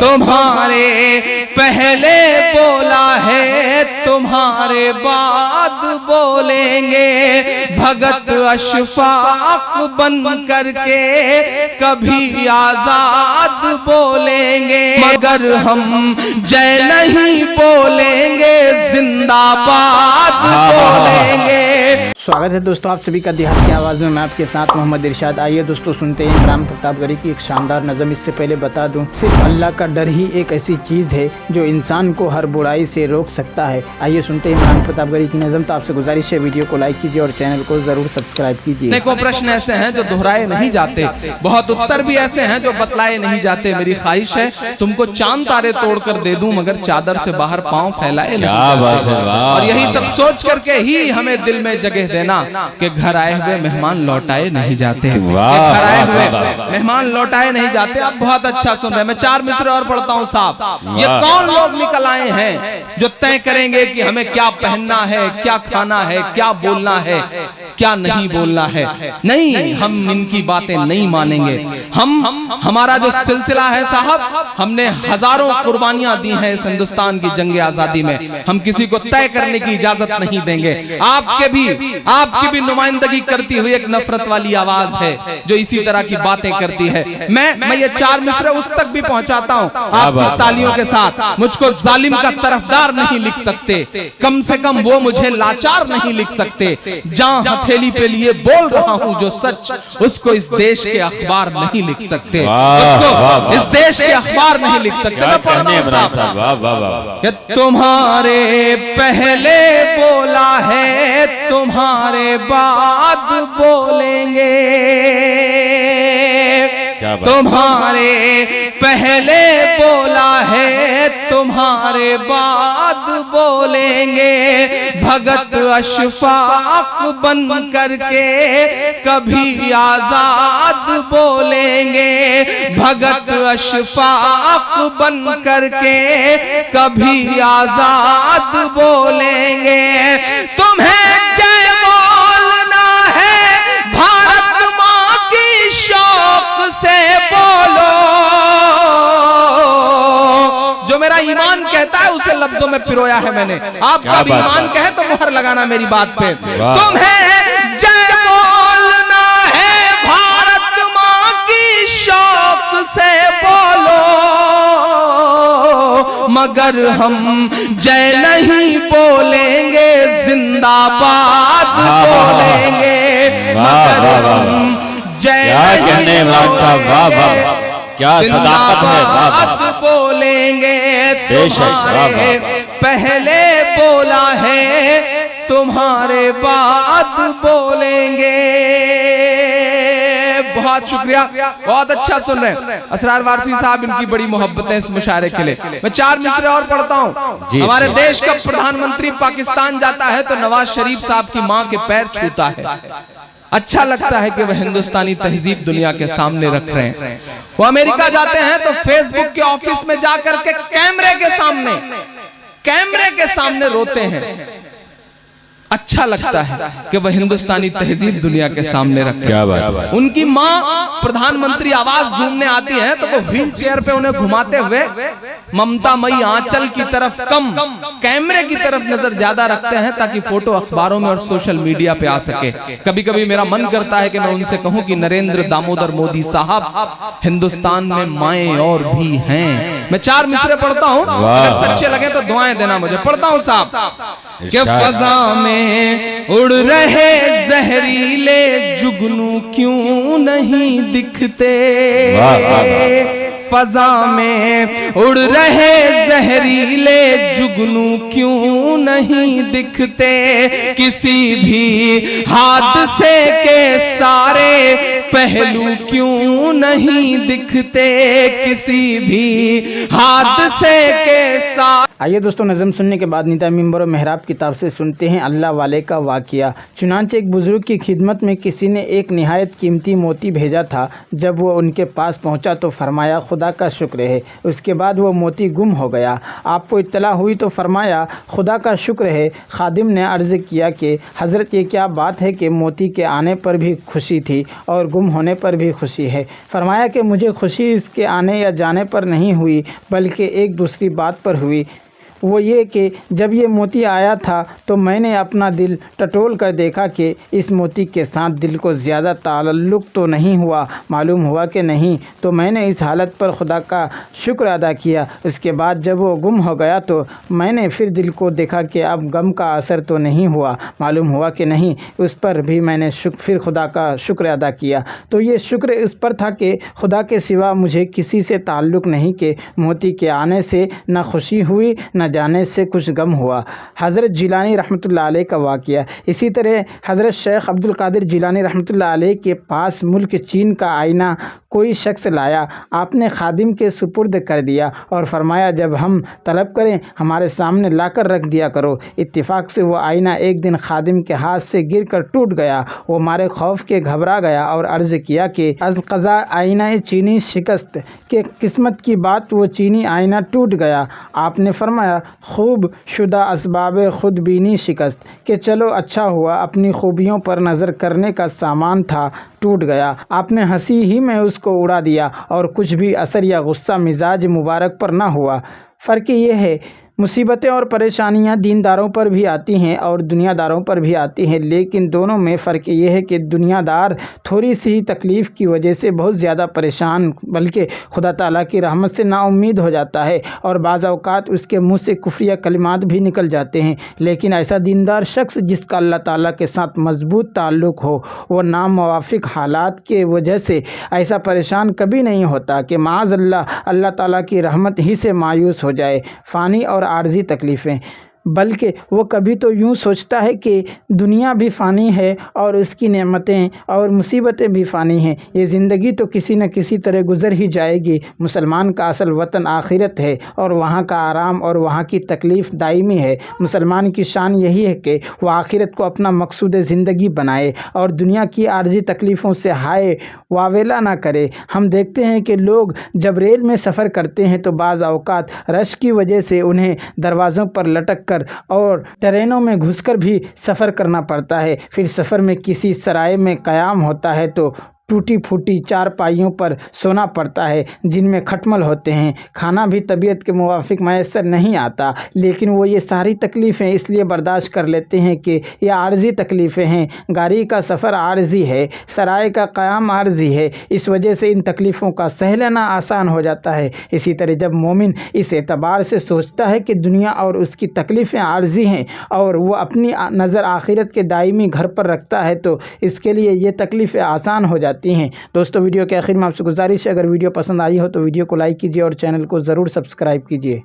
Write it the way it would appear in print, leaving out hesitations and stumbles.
تمہارے پہلے بولا ہے تمہارے بعد بولیں گے، بھگت اشفاق بن کر کے کبھی آزاد بولیں گے، مگر ہم جے نہیں بولیں گے، زندہ باد بولیں گے۔ سواگت ہے دوستوں آپ سبھی کا دیہات کی آواز میں آپ کے ساتھ محمد ارشاد۔ آئیے دوستوں سنتے ہیں عمران پرتاپ گڑھی کی ایک شاندار نظم۔ اس سے پہلے بتا دوں صرف اللہ کا ڈر ہی ایک ایسی چیز ہے جو انسان کو ہر برائی سے روک سکتا ہے۔ آئیے سنتے ہیں عمران پرتاپ گڑھی کی نظم۔ تو آپ سے گزارش ہے ویڈیو کو لائک کیجیے اور چینل کو ضرور سبسکرائب کیجیے۔ دیکھو پرشن ایسے ہیں جو دہرائے نہیں جاتے، بہت اتر بھی ایسے ہیں جو بتلائے نہیں جاتے۔ میری خواہش ہے تم کو چاند تارے توڑ کر دے دوں مگر چادر سے باہر پاؤں پھیلائے نہیں جاتے۔ اور یہی سب سوچ کر کے ہی ہمیں دل میں جگہ دینا کہ گھر آئے ہوئے مہمان لوٹائے نہیں جاتے، گھر آئے ہوئے مہمان لوٹائے نہیں جاتے۔ اب بہت اچھا سن رہے ہیں، میں 4 مصرے اور پڑھتا ہوں صاحب۔ یہ کون لوگ نکل آئے ہیں جو طے کریں گے کہ ہمیں کیا پہننا ہے، کیا کھانا ہے، کیا بولنا ہے، کیا نہیں بولنا ہے؟ نہیں، ہم ان کی باتیں نہیں مانیں گے۔ ہمارا جو سلسلہ ہے صاحب، ہم نے ہزاروں قربانیاں دی ہیں اس ہندوستان کی جنگ آزادی میں، ہم کسی کو طے کرنے کی اجازت نہیں دیں گے۔ آپ کی بھی نمائندگی کرتی ہوئی ایک نفرت والی آواز ہے جو اسی طرح کی باتیں کرتی ہے۔ میں یہ 4 مصرے اس تک بھی پہنچاتا ہوں آپ کی تالیوں کے ساتھ۔ مجھ کو ظالم کا طرفدار نہیں لکھ سکتے، کم سے کم وہ مجھے لاچار نہیں لکھ سکتے۔ جہاں ہتھیلی پہ لیے بول رہا ہوں جو سچ، اس کو اس دیش کے اخبار نہیں لکھ سکتے، اس کو اس دیش کے اخبار نہیں لکھ سکتے۔ میں پڑھ رہا ہوں صاحب کہ تمہارے پہلے بولا ہے تمہارے بعد بولیں گے، تمہارے پہلے بولا ہے تمہارے بعد بولیں گے، بھگت اشفاق بن کر کے کبھی آزاد بولیں گے، بھگت اشفاق بن کر کے کبھی آزاد بولیں گے۔ تمہیں جے بولنا ہے بھارت ماں کی شوق سے بولو، جو میرا ایمان کہتا ہے اسے لفظوں میں پرویا ہے میں نے۔ آپ کا بھی ایمان کہے تو مہر لگانا میری بات پہ۔ تمہیں جے بولنا ہے بھارت ماں کی شوق سے بولو، مگر ہم جے نہیں بولیں گے، زندہ باد بولیں گے، مگر ہم جے نہیں بولیں گے، کیا صداقت ہے بات بولیں گے۔ تمہارے پہلے بولا ہے تمہارے بعد بولیں گے۔ بہت شکریہ، بہت اچھا سن رہے ہیں اسرار وارسی صاحب، ان کی بڑی محبت ہے اس مشاعرے کے لیے۔ میں 4 مصرے اور پڑھتا ہوں۔ ہمارے دیش کا پردھان منتری پاکستان جاتا ہے تو نواز شریف صاحب کی ماں کے پیر چھوتا ہے۔ اچھا لگتا ہے کہ وہ ہندوستانی تہذیب دنیا کے سامنے رکھ رہے ہیں۔ وہ امریکہ جاتے ہیں تو فیس بک کے آفس میں جا کر کے کیمرے کے سامنے روتے ہیں۔ اچھا لگتا ہے کہ وہ ہندوستانی تہذیب دنیا کے سامنے رکھے۔ ان کی ماں پردھان منتری آواز گھومنے آتی ہے تو وہ ویل چیئر پہ انہیں گھماتے ہوئے ممتا مئی آنچل کی طرف کم، کیمرے کی طرف نظر زیادہ رکھتے ہیں تاکہ فوٹو اخباروں میں اور سوشل میڈیا پہ آ سکے۔ کبھی کبھی میرا من کرتا ہے کہ میں ان سے کہوں کہ نریندر دامودر مودی صاحب، ہندوستان میں مائیں اور بھی ہیں۔ میں 4 مصرے پڑھتا ہوں، اگر سچے لگے تو دعائیں دینا مجھے۔ پڑھتا ہوں صاحب کہ فضا میں اڑ رہے زہریلے جگنو کیوں نہیں دکھتے، فضا میں اڑ رہے زہریلے جگنو کیوں نہیں دکھتے، کسی بھی حادثے کے سارے پہلو کیوں نہیں دکھتے، کسی بھی حادثے کے سارے آئیے دوستوں نظم سننے کے بعد نداء منبر و محراب کتاب سے سنتے ہیں اللہ والے کا واقعہ۔ چنانچہ ایک بزرگ کی خدمت میں کسی نے ایک نہایت قیمتی موتی بھیجا تھا۔ جب وہ ان کے پاس پہنچا تو فرمایا خدا کا شکر ہے۔ اس کے بعد وہ موتی گم ہو گیا۔ آپ کو اطلاع ہوئی تو فرمایا خدا کا شکر ہے۔ خادم نے عرض کیا کہ حضرت یہ کیا بات ہے کہ موتی کے آنے پر بھی خوشی تھی اور گم ہونے پر بھی خوشی ہے؟ فرمایا کہ مجھے خوشی اس کے آنے یا جانے پر نہیں ہوئی بلکہ ایک دوسری بات پر ہوئی، وہ یہ کہ جب یہ موتی آیا تھا تو میں نے اپنا دل ٹٹول کر دیکھا کہ اس موتی کے ساتھ دل کو زیادہ تعلق تو نہیں ہوا، معلوم ہوا کہ نہیں، تو میں نے اس حالت پر خدا کا شکر ادا کیا۔ اس کے بعد جب وہ گم ہو گیا تو میں نے پھر دل کو دیکھا کہ اب غم کا اثر تو نہیں ہوا، معلوم ہوا کہ نہیں، اس پر بھی میں نے پھر خدا کا شکر ادا کیا۔ تو یہ شکر اس پر تھا کہ خدا کے سوا مجھے کسی سے تعلق نہیں کہ موتی کے آنے سے نہ خوشی ہوئی نہ جانے سے کچھ غم ہوا۔ حضرت جیلانی رحمۃ اللہ علیہ کا واقعہ۔ اسی طرح حضرت شیخ عبد القادر جیلانی رحمۃ اللہ علیہ کے پاس ملک چین کا آئینہ کوئی شخص لایا۔ آپ نے خادم کے سپرد کر دیا اور فرمایا جب ہم طلب کریں ہمارے سامنے لا کر رکھ دیا کرو۔ اتفاق سے وہ آئینہ ایک دن خادم کے ہاتھ سے گر کر ٹوٹ گیا۔ وہ مارے خوف کے گھبرا گیا اور عرض کیا کہ از قضا آئینہ چینی شکست، کہ قسمت کی بات وہ چینی آئینہ ٹوٹ گیا۔ آپ نے فرمایا خوب شدہ اسباب خود بینی شکست، کہ چلو اچھا ہوا اپنی خوبیوں پر نظر کرنے کا سامان تھا ٹوٹ گیا۔ آپ نے ہنسی ہی میں اس کو اڑا دیا اور کچھ بھی اثر یا غصہ مزاج مبارک پر نہ ہوا۔ فرق یہ ہے مصیبتیں اور پریشانیاں دینداروں پر بھی آتی ہیں اور دنیا داروں پر بھی آتی ہیں، لیکن دونوں میں فرق یہ ہے کہ دنیا دار تھوڑی سی تکلیف کی وجہ سے بہت زیادہ پریشان بلکہ خدا تعالیٰ کی رحمت سے نا امید ہو جاتا ہے اور بعض اوقات اس کے منہ سے کفریہ کلمات بھی نکل جاتے ہیں، لیکن ایسا دیندار شخص جس کا اللہ تعالیٰ کے ساتھ مضبوط تعلق ہو وہ ناموافق حالات کے وجہ سے ایسا پریشان کبھی نہیں ہوتا کہ معاذ اللہ تعالیٰ کی رحمت ہی سے مایوس ہو جائے۔ فانی اور عارضی تکلیفیں، بلکہ وہ کبھی تو یوں سوچتا ہے کہ دنیا بھی فانی ہے اور اس کی نعمتیں اور مصیبتیں بھی فانی ہیں، یہ زندگی تو کسی نہ کسی طرح گزر ہی جائے گی۔ مسلمان کا اصل وطن آخرت ہے اور وہاں کا آرام اور وہاں کی تکلیف دائمی ہے۔ مسلمان کی شان یہی ہے کہ وہ آخرت کو اپنا مقصود زندگی بنائے اور دنیا کی عارضی تکلیفوں سے ہائے واویلا نہ کرے۔ ہم دیکھتے ہیں کہ لوگ جب ریل میں سفر کرتے ہیں تو بعض اوقات رش کی وجہ سے انہیں دروازوں پر لٹک کر اور ٹرینوں میں گھس کر بھی سفر کرنا پڑتا ہے۔ پھر سفر میں کسی سرائے میں قیام ہوتا ہے تو ٹوٹی پھوٹی چار پائیوں پر سونا پڑتا ہے جن میں کھٹمل ہوتے ہیں، کھانا بھی طبیعت کے موافق میسر نہیں آتا، لیکن وہ یہ ساری تکلیفیں اس لیے برداشت کر لیتے ہیں کہ یہ عارضی تکلیفیں ہیں۔ گاڑی کا سفر عارضی ہے، سرائے کا قیام عارضی ہے، اس وجہ سے ان تکلیفوں کا سہ لینا آسان ہو جاتا ہے۔ اسی طرح جب مومن اس اعتبار سے سوچتا ہے کہ دنیا اور اس کی تکلیفیں عارضی ہیں اور وہ اپنی نظر آخرت کے دائمی گھر پر رکھتا ہے تو اس کے لیے یہ تکلیفیں آسان ہو جاتی ہیں۔ دوستو ویڈیو کے آخر میں آپ سے گزارش ہے اگر ویڈیو پسند آئی ہو تو ویڈیو کو لائک کیجیے اور چینل کو ضرور سبسکرائب کیجیے۔